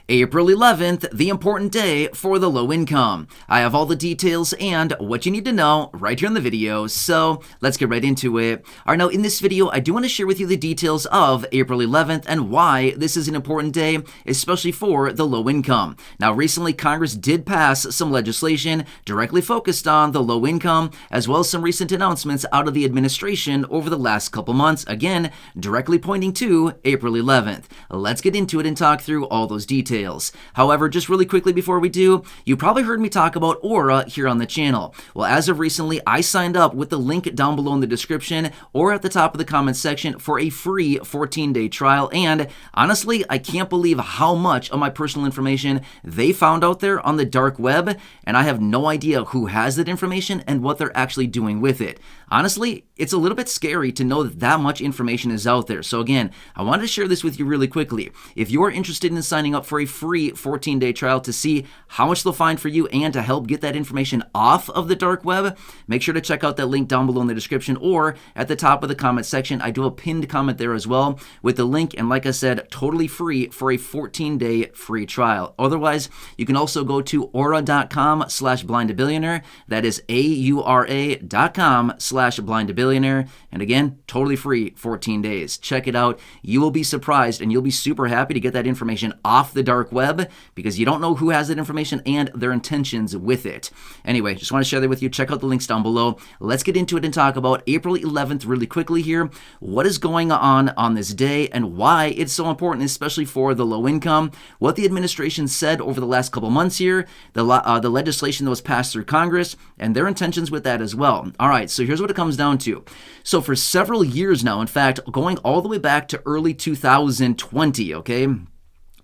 April 11th, the important day for the low income. I have all the details and what you need to know right here in the video, so let's get right into it. All right, now in this video, I do want to share with you the details of April 11th and why this is an important day, especially for the low income. Now, recently, Congress did pass some legislation directly focused on the low income, as well as some recent announcements out of the administration over the last couple months, again, directly pointing to April 11th. Let's get into it and talk through all those details. However, just really quickly before we do, you probably heard me talk about Aura here on the channel. Well, as of recently, I signed up with the link down below in the description or at the top of the comment section for a free 14-day trial, and honestly, I can't believe how much of my personal information they found out there on the dark web, and I have no idea who has that information and what they're actually doing with it. Honestly, it's a little bit scary to know that that much information is out there. So again, I wanted to share this with you really quickly. If you are interested in signing up for a free 14-day trial to see how much they'll find for you and to help get that information off of the dark web, make sure to check out that link down below in the description or at the top of the comment section. I do have a pinned comment there as well with the link, and like I said, totally free for a 14-day free trial. Otherwise, you can also go to aura.com/blindtobillionaire. That is aura.com/blindtobillionaire. And again, totally free 14 days. Check it out. You will be surprised and you'll be super happy to get that information off the dark web because you don't know who has that information and their intentions with it. Anyway, just want to share that with you. Check out the links down below. Let's get into it and talk about April 11th really quickly here. What is going on this day and why it's so important, especially for the low income, what the administration said over the last couple months here, the legislation that was passed through Congress, and their intentions with that as well. All right, so here's what it comes down to. So for several years now, in fact, going all the way back to early 2020, okay?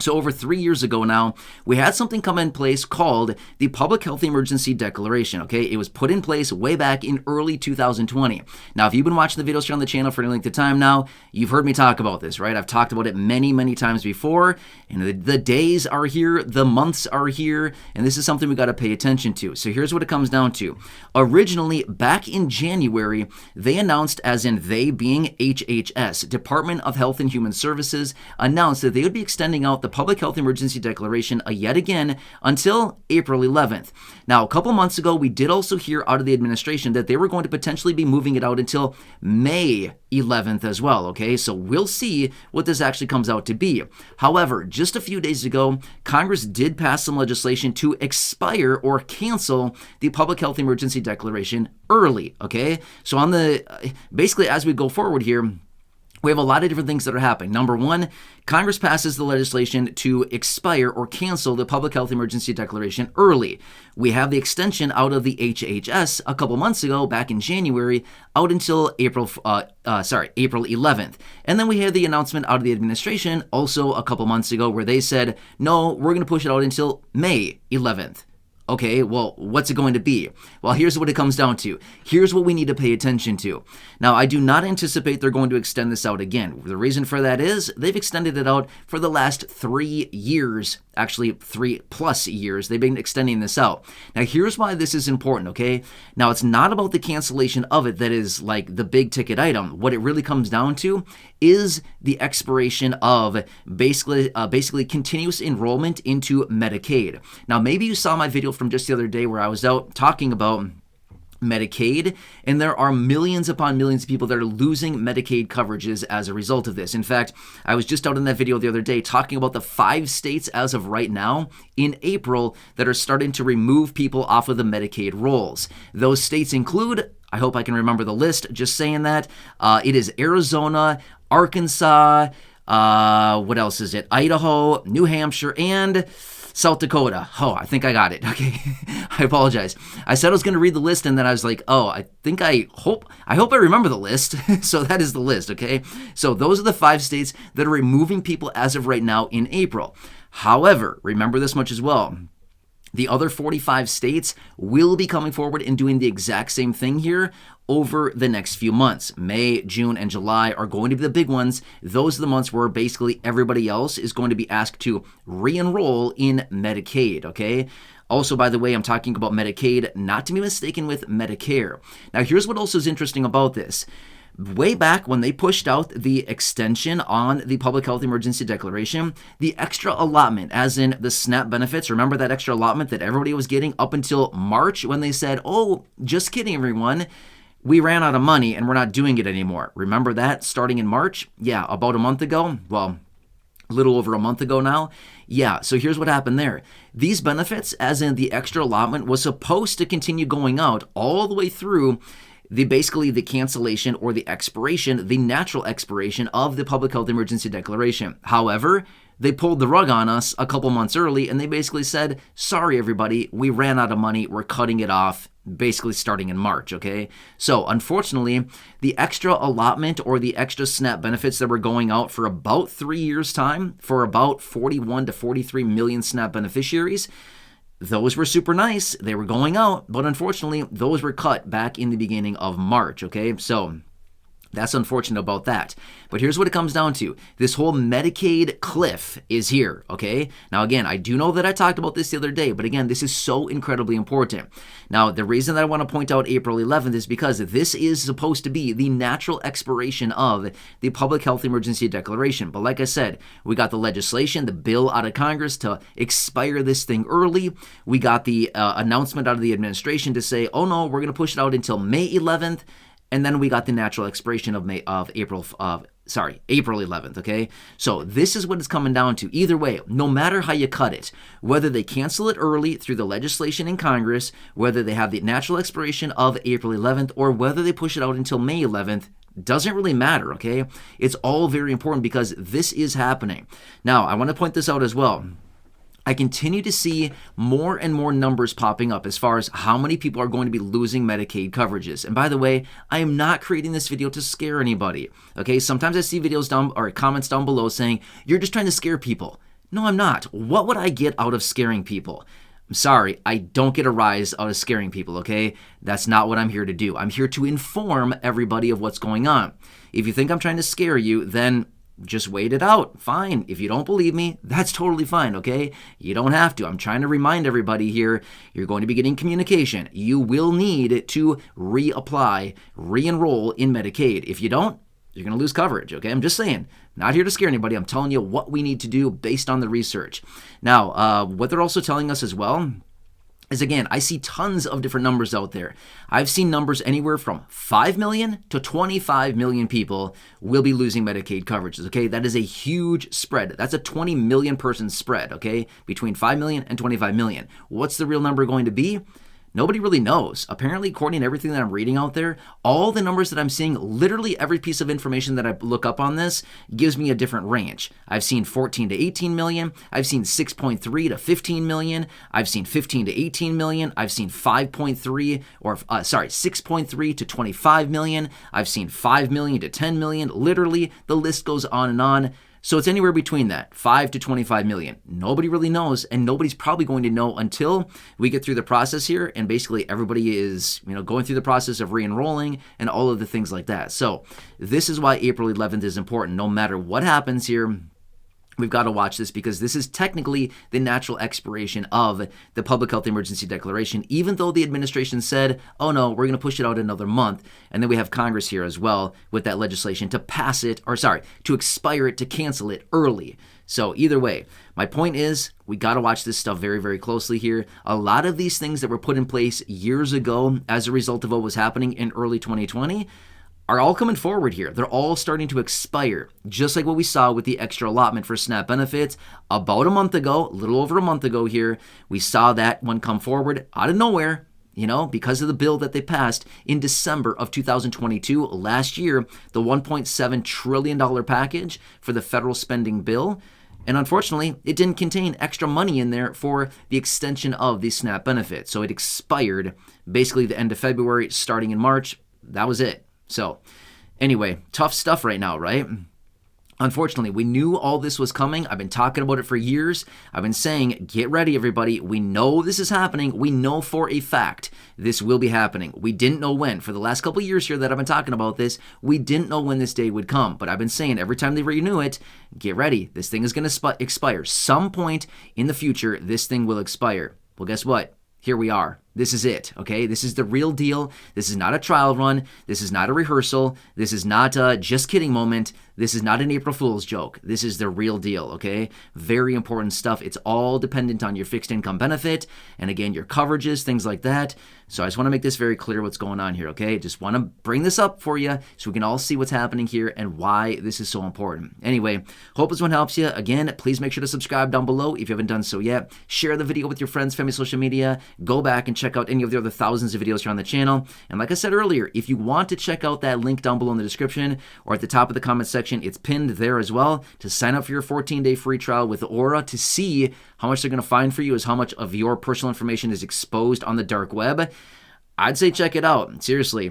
So over 3 years ago now, we had something come in place called the Public Health Emergency Declaration, okay? It was put in place way back in early 2020. Now, if you've been watching the videos here on the channel for any length of time now, you've heard me talk about this, right? I've talked about it many, many times before, and the days are here, the months are here, and this is something we got to pay attention to. So here's what it comes down to. Originally, back in January, they announced, as in they being HHS, Department of Health and Human Services, announced that they would be extending out the Public Health Emergency Declaration yet again until April 11th. Now, a couple months ago, we did also hear out of the administration that they were going to potentially be moving it out until May 11th as well, okay? So we'll see what this actually comes out to be. However, just a few days ago, Congress did pass some legislation to expire or cancel the Public Health Emergency Declaration early, okay? So on basically as we go forward here, we have a lot of different things that are happening. Number one, Congress passes the legislation to expire or cancel the Public Health Emergency Declaration early. We have the extension out of the HHS a couple months ago, back in January, out until April 11th. And then we had the announcement out of the administration also a couple months ago where they said, no, we're going to push it out until May 11th. Okay, well, what's it going to be? Well, here's what it comes down to. Here's what we need to pay attention to. Now, I do not anticipate they're going to extend this out again. The reason for that is they've extended it out for the last 3 years, actually 3+ years. They've been extending this out. Now, here's why this is important, okay? Now, it's not about the cancellation of it that is like the big ticket item. What it really comes down to is the expiration of basically continuous enrollment into Medicaid. Now, maybe you saw my video from just the other day where I was out talking about Medicaid, and there are millions upon millions of people that are losing Medicaid coverages as a result of this. In fact, I was just out in that video the other day talking about the 5 states as of right now in April that are starting to remove people off of the Medicaid rolls. Those states include, I hope I can remember the list, just saying that, it is Arizona, Arkansas, what else is it? Idaho, New Hampshire, and South Dakota. Oh, I think I got it. Okay. I apologize. I said I was going to read the list and then I was like, oh, I hope I remember the list. So that is the list. Okay. So those are the 5 states that are removing people as of right now in April. However, remember this much as well. The other 45 states will be coming forward and doing the exact same thing here over the next few months. May, June, and July are going to be the big ones. Those are the months where basically everybody else is going to be asked to re-enroll in Medicaid, okay? Also, by the way, I'm talking about Medicaid, not to be mistaken with Medicare. Now, here's what also is interesting about this. Way back when they pushed out the extension on the public health emergency declaration, the extra allotment, as in the SNAP benefits, remember that extra allotment that everybody was getting up until March when they said, oh, just kidding, everyone. We ran out of money and we're not doing it anymore. Remember that starting in March? Yeah, about a month ago. Well, a little over a month ago now. Yeah, so here's what happened there. These benefits, as in the extra allotment, was supposed to continue going out all the way through basically the cancellation or the expiration, the natural expiration of the public health emergency declaration. However, they pulled the rug on us a couple months early and they basically said, sorry, everybody, we ran out of money. We're cutting it off basically starting in March, okay? So unfortunately, the extra allotment or the extra SNAP benefits that were going out for about 3 years' time for about 41 to 43 million SNAP beneficiaries, those were super nice. They were going out, but unfortunately, those were cut back in the beginning of March, okay? So that's unfortunate about that. But here's what it comes down to. This whole Medicaid cliff is here, okay? Now, again, I do know that I talked about this the other day, but again, this is so incredibly important. Now, the reason that I want to point out April 11th is because this is supposed to be the natural expiration of the public health emergency declaration. But like I said, we got the legislation, the bill out of Congress to expire this thing early. We got the announcement out of the administration to say, oh no, we're going to push it out until May 11th. And then we got the natural expiration of April 11th, okay? So this is what it's coming down to. Either way, no matter how you cut it, whether they cancel it early through the legislation in Congress, whether they have the natural expiration of April 11th, or whether they push it out until May 11th, doesn't really matter, okay? It's all very important because this is happening. Now, I want to point this out as well. I continue to see more and more numbers popping up as far as how many people are going to be losing Medicaid coverages. And by the way, I am not creating this video to scare anybody. Okay, sometimes I see videos down or comments down below saying, you're just trying to scare people. No, I'm not. What would I get out of scaring people? I'm sorry, I don't get a rise out of scaring people, okay? That's not what I'm here to do. I'm here to inform everybody of what's going on. If you think I'm trying to scare you, then just wait it out. Fine. If you don't believe me, that's totally fine, okay? You don't have to. I'm trying to remind everybody here, you're going to be getting communication. You will need to reapply, re-enroll in Medicaid. If you don't, you're going to lose coverage, okay? I'm just saying. Not here to scare anybody. I'm telling you what we need to do based on the research. Now, what they're also telling us as well is, again, I see tons of different numbers out there. I've seen numbers anywhere from 5 million to 25 million people will be losing Medicaid coverages, okay? That is a huge spread. That's a 20 million person spread, okay? Between 5 million and 25 million. What's the real number going to be? Nobody really knows. Apparently, according to everything that I'm reading out there, all the numbers that I'm seeing, literally every piece of information that I look up on this gives me a different range. I've seen 14 to 18 million. I've seen 6.3 to 15 million. I've seen 15 to 18 million. I've seen 6.3 to 25 million. I've seen 5 million to 10 million. Literally, the list goes on and on. So it's anywhere between that, 5 to 25 million. Nobody really knows, and nobody's probably going to know until we get through the process here, and basically everybody is, going through the process of re-enrolling and all of the things like that. So this is why April 11th is important. No matter what happens here, we've got to watch this because this is technically the natural expiration of the public health emergency declaration, even though the administration said, oh no, we're going to push it out another month. And then we have Congress here as well with that legislation to to expire it, to cancel it early. So either way, my point is we got to watch this stuff very, very closely here. A lot of these things that were put in place years ago as a result of what was happening in early 2020 are all coming forward here. They're all starting to expire, just like what we saw with the extra allotment for SNAP benefits about a month ago, a little over a month ago here. We saw that one come forward out of nowhere, because of the bill that they passed in December of 2022. Last year, the $1.7 trillion package for the federal spending bill. And unfortunately, it didn't contain extra money in there for the extension of the SNAP benefit. So it expired basically the end of February, starting in March. That was it. So anyway, tough stuff right now, right? Unfortunately, we knew all this was coming. I've been talking about it for years. I've been saying, get ready, everybody. We know this is happening. We know for a fact this will be happening. We didn't know when. For the last couple of years here that I've been talking about this, we didn't know when this day would come. But I've been saying every time they renew it, get ready. This thing is going to expire. Some point in the future, this thing will expire. Well, guess what? Here we are. This is it, okay? This is the real deal. This is not a trial run. This is not a rehearsal. This is not a just kidding moment. This is not an April Fool's joke. This is the real deal, okay? Very important stuff. It's all dependent on your fixed income benefit and, again, your coverages, things like that. So I just want to make this very clear what's going on here, okay? Just want to bring this up for you so we can all see what's happening here and why this is so important. Anyway, hope this one helps you. Again, please make sure to subscribe down below if you haven't done so yet. Share the video with your friends, family, social media. Go back and check out any of the other thousands of videos here on the channel. And like I said earlier, if you want to check out that link down below in the description or at the top of the comment section, it's pinned there as well to sign up for your 14-day free trial with Aura to see how much they're going to find for you is how much of your personal information is exposed on the dark web. I'd say check it out. Seriously,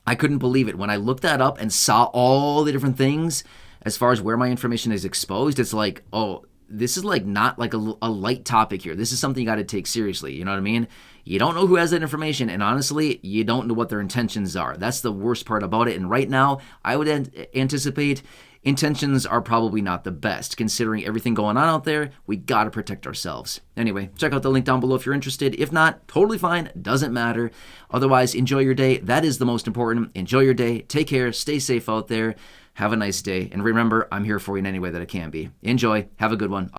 I couldn't believe it. When I looked that up and saw all the different things as far as where my information is exposed, it's like, oh, this is like not like a light topic here. This is something you got to take seriously. You know what I mean? You don't know who has that information, and honestly, you don't know what their intentions are. That's the worst part about it. And right now, I would anticipate intentions are probably not the best. Considering everything going on out there, we got to protect ourselves. Anyway, check out the link down below if you're interested. If not, totally fine. Doesn't matter. Otherwise, enjoy your day. That is the most important. Enjoy your day. Take care. Stay safe out there. Have a nice day. And remember, I'm here for you in any way that I can be. Enjoy. Have a good one.